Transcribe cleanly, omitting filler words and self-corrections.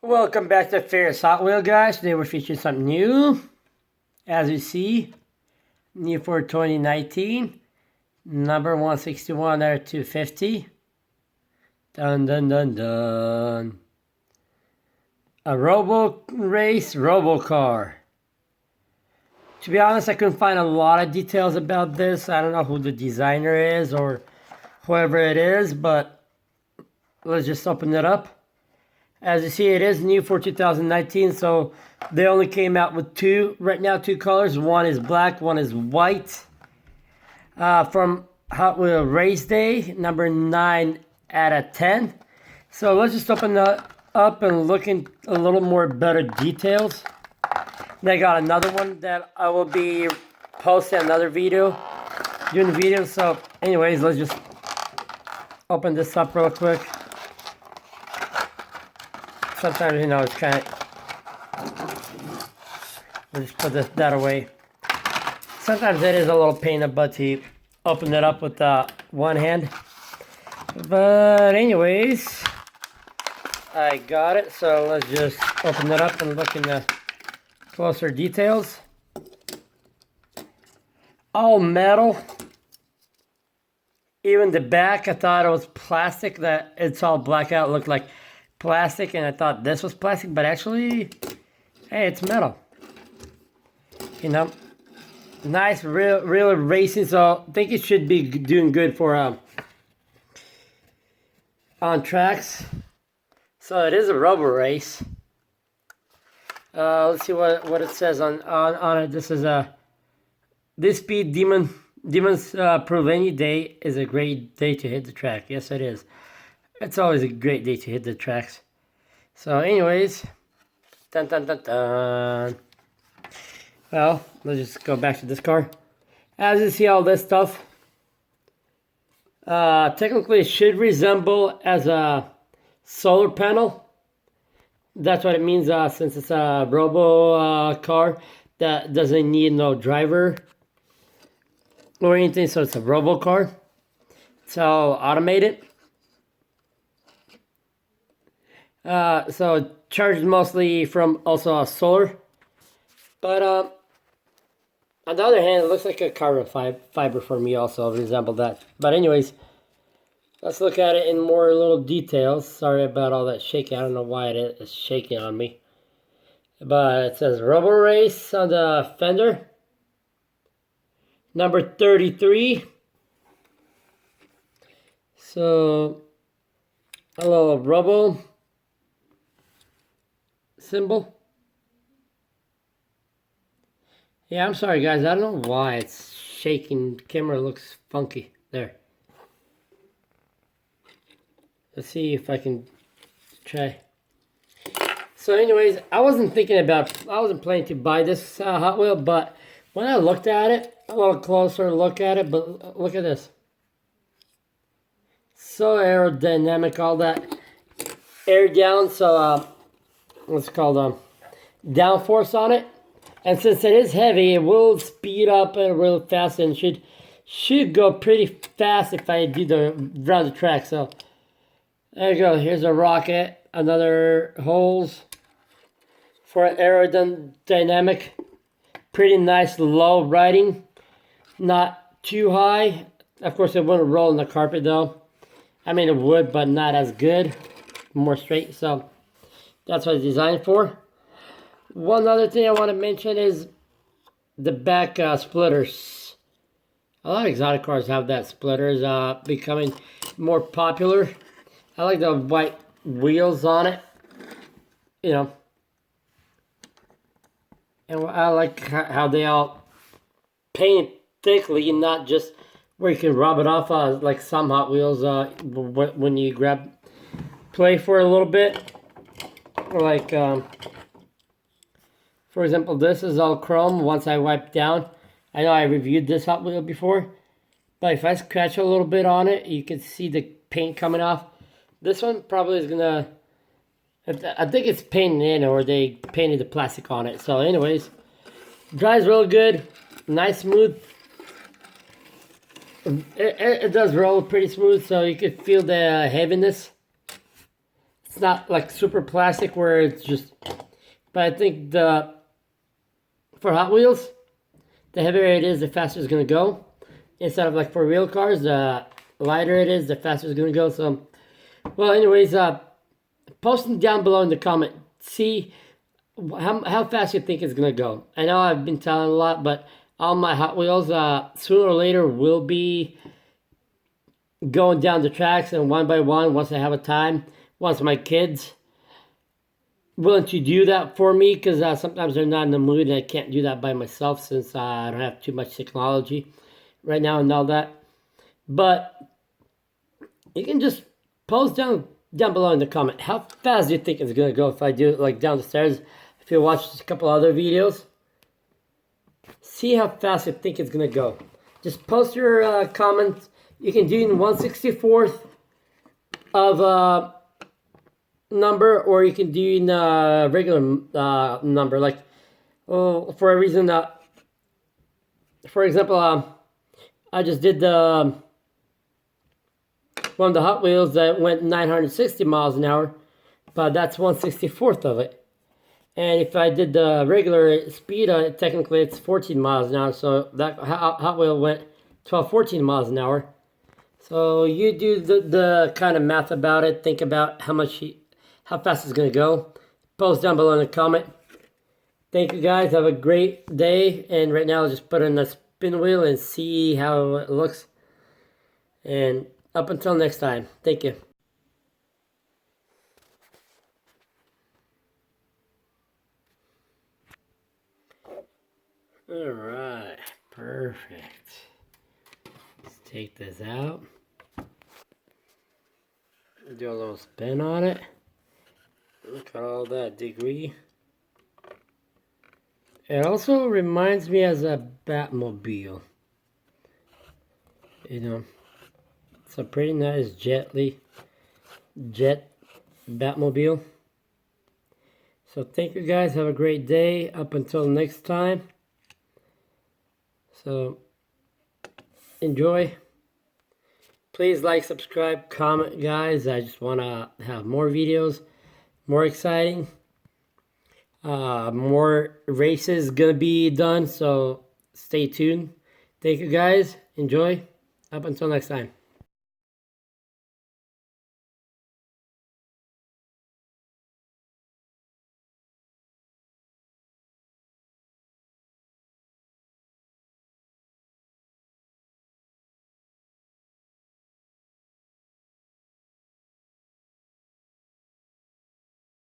Welcome back to Fierce Hot Wheel, guys. Today we're featuring something new. As you see, new for 2019. Number 161 out of 250. Dun dun dun dun. A ROBORACE ROBOCAR. To be honest, I couldn't find a lot of details about this. I don't know who the designer is or whoever it is, but let's just open it up. As you see, it is new for 2019, so they only came out with two colors. One is black, one is white. From Hot Wheel Race Day, number 9 out of 10. So let's just open that up and look in a little more better details. And I got another one that I will be posting another video, doing the video. So anyways, let's just open this up real quick. Sometimes, it's kind of, we'll just put that away. Sometimes it is a little pain in the butt to open it up with one hand. But anyways, I got it. So let's just open it up and look in the closer details. All metal. Even the back, I thought it was plastic. That it's all black out, looked like plastic, and I thought this was plastic, but actually, hey, it's metal. Nice, real racing. So I think it should be doing good for on tracks. So it is a ROBORACE. Let's see what it says on it. This is this speed demons prove any day is a great day to hit the track. Yes, it is. It's always a great day to hit the tracks. So anyways, dun dun dun dun. Well, let's just go back to this car. As you see, all this stuff, technically it should resemble as a solar panel. That's what it means, since it's a robo car that doesn't need no driver or anything, so it's a robo car. It's all automated. So it charges mostly from also a solar, but on the other hand, it looks like a carbon fiber for me also resemble that. But anyways, let's look at it in more little details. Sorry about all that shaking. I don't know why it is shaking on me. But it says ROBORACE on the fender. Number 33. So a little robo symbol. Yeah, I'm sorry guys, I don't know why it's shaking. The camera looks funky. There. Let's see if I can try. So anyways, I wasn't planning to buy this Hot Wheel, but when I looked at it, a little closer look at it, but look at this. So aerodynamic, all that air down, so what's it called, downforce on it. And since it is heavy, it will speed up real fast and should go pretty fast if I do around the track. So there you go. Here's a rocket, another holes for aerodynamic. Pretty nice low riding, not too high. Of course, it wouldn't roll in the carpet though. I mean, it would, but not as good. More straight. So that's what it's designed for. One other thing I want to mention is the back splitters. A lot of exotic cars have that splitters, becoming more popular. I like the white wheels on it, and I like how they all paint thickly, not just where you can rub it off like some Hot Wheels when you play for a little bit. Or like, for example, this is all chrome once I wipe down. I know I reviewed this Hot Wheel before, but if I scratch a little bit on it, you can see the paint coming off. This one probably is gonna, I think it's painted in, or they painted the plastic on it. So anyways, drives real good, nice smooth. It does roll pretty smooth, so you can feel the heaviness. it's not like super plastic where it's just, but I think for Hot Wheels, the heavier it is, the faster it's going to go. Instead of like for real cars, the lighter it is, the faster it's going to go. So, well, anyways, post them down below in the comment. See how fast you think it's going to go. I know I've been telling a lot, but all my Hot Wheels, sooner or later, will be going down the tracks and one by one, once I have a time, once my kids willing to do that for me, because sometimes they're not in the mood and I can't do that by myself since I don't have too much technology right now and all that. But you can just post down below in the comment how fast do you think it's gonna go if I do it like down the stairs. If you watch a couple other videos, see how fast you think it's gonna go. Just post your comments. You can do it in 1/64th of number, or you can do it in a regular number. Like, for a reason that, for example, I just did one of the Hot Wheels that went 960 miles an hour, but that's 1/64th of it. And if I did the regular speed, technically it's 14 miles an hour. So that Hot Wheel went 14 miles an hour. So you do the kind of math about it. Think about how fast it's going to go. Post down below in the comment. Thank you guys. Have a great day. And right now I'll just put in the spin wheel and see how it looks. And up until next time. Thank you. All right, perfect. Let's take this out. Do a little spin on it. Look at all that degree. It also reminds me as a Batmobile. You know, it's a pretty nice jet Batmobile. So thank you guys. Have a great day. Up until next time. So, enjoy. Please like, subscribe, comment, guys. I just want to have more videos, more exciting. More races going to be done, so stay tuned. Thank you, guys. Enjoy. Up until next time.